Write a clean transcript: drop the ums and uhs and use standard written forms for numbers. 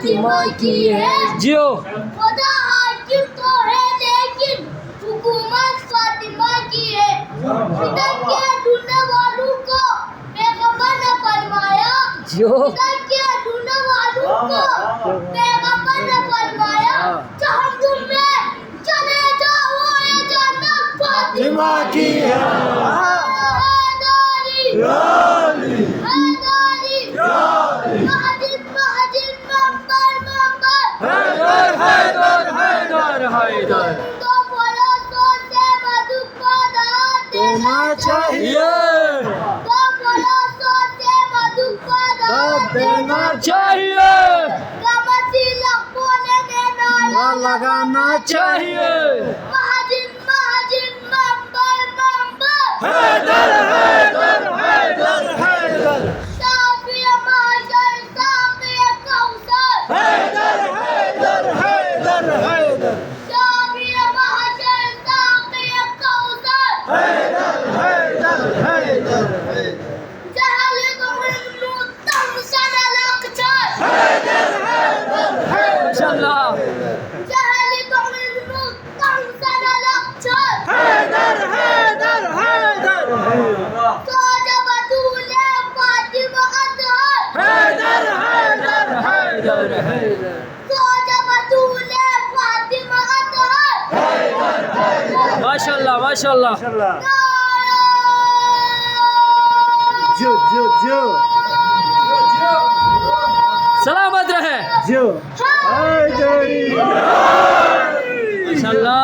फातिमा की है। जियो खुदा हाकिम तो है लेकिन हुकूमत फातिमा की है। फितन के ढूंढने वालों को पैगंबर ने फरमाया, जियो फितन के ढूंढने वालों को पैगंबर ने फरमाया, जहन्नुम में चले जाओ ये जन्नत फातिमा की है। हैदरी महजिद महजिद मंबर मंबर हैदर हैदर हैदर हैदर तो बोलो तो से मधु को दाद देना चाहिए तो बोलो तो से मधु को दाद देना चाहिए कमसी लखों ने नारा लगाना चाहिए महजिद महजिद मंबर मंबर हैदर हैदर हैदर हैदर साफी महशर साफी कौसर हैदर हैदर हैदर हैदर साफी महशर साफी कौसर हैदर हैदर हैदर जहल गुल्लू तम सनल अक्सर माशाल्लाह जहल गुल्लू तम सनल अक्सर हैदर हैदर हैदर तो जब दूल्हे फातिमा अतहर हैदर हैदर हैदर हैदर तो जब दूल्हे फातिमा अतहर माशाल्लाह माशाल्लाह जो जो जो सलामत रहे जो हैदरी हाँ। माशाल्लाह